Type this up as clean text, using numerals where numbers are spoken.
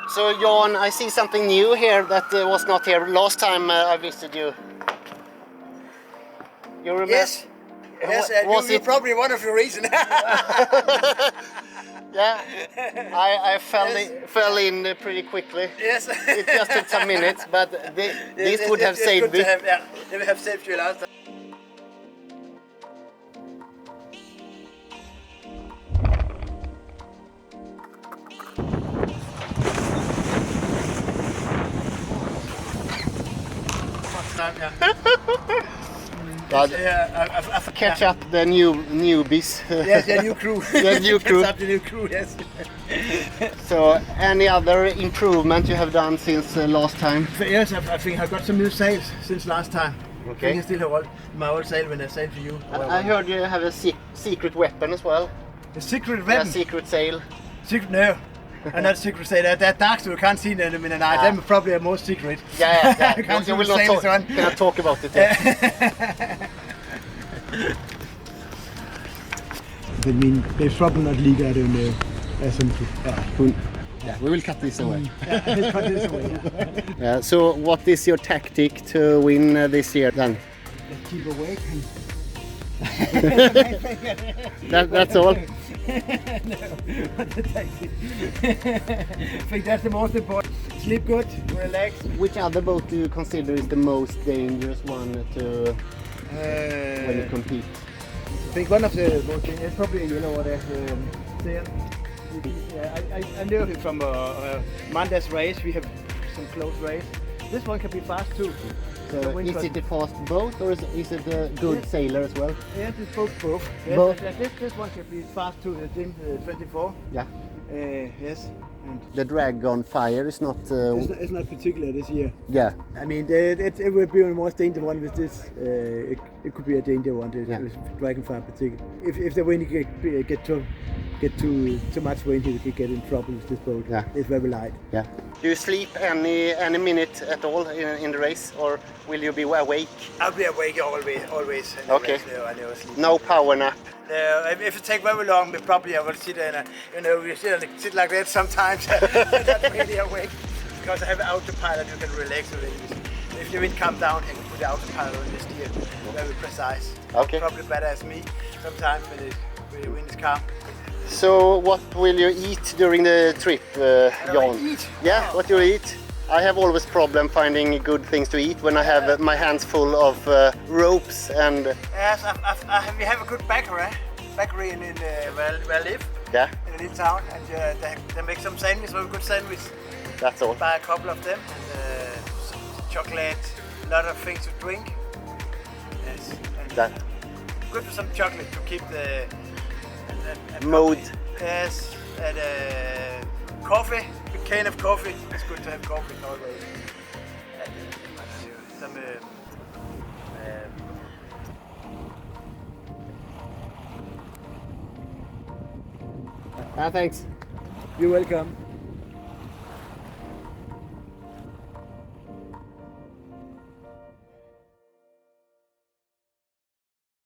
So Jan, I see something new here that was not here last time I visited you. You remember? Yes. Yes, you're probably one of your reasons. Yeah, I fell in pretty quickly. Yes. It just took some minutes, but this would have saved me. It would have saved you last time. But catch up the newbies. Yes, the new crew. The new crew. Catch up the new crew, yes. So, any other improvement you have done since last time? Yes, I think I got some new sails since last time. Okay. I think I still have my old sail when I sailed for you. I heard you have a secret weapon as well. A secret weapon? A secret sail. Secret? No. And not secret sail. They're dark, so you can't see them in the night. Them probably are more secret. Yeah. You will not cannot talk about it. I mean, they probably not leak out in the Yeah, we will cut this away. Cut this away. So, what is your tactic to win this year then? Keep awake. That's all. No, the tactic. I think that's the most important. Sleep good, relax. Which other boat do you consider is the most dangerous one to when you compete? I think one of the most dangerous, probably yellowwater sail. I know him from Monday's race. We have some close race. This one can be fast too. So is it a fast boat or is it a good sailor as well? Yes, it's both. Yes, Both. This one can be fast too. The Dim 24. Yeah. Yes. And The Dragon Fire is not. it's not particular this year. Yeah. I mean, it would be the most dangerous one with this. It could be a danger one. With Dragonfire particular. If the wind get too much wind, he could get in trouble with this boat. Yeah. It's very light. Yeah. Do you sleep any minute at all in the race, or will you be awake? I'll be awake always. Okay. I never sleep. No power nap. If it take very long, I will sit and we sit like that sometimes. Not really awake because I have an autopilot. You can relax with it. If the wind comes down, you can put the autopilot on the steer. Very precise. Okay. Probably better as me sometimes when the wind is calm. So what will you eat during the trip, Jan? Eat? Yeah, what you eat? I have always problem finding good things to eat when I have my hands full of ropes and. Yes, we have a good bakery in where I live. Yeah. In a little town, and they make some sandwiches, very good sandwich. That's all. Buy a couple of them, and some chocolate, a lot of things to drink. Yes, and That good for some chocolate to keep the mode. Yes, and coffee, a can of coffee. It's good to have coffee always. And some Thanks. You're welcome.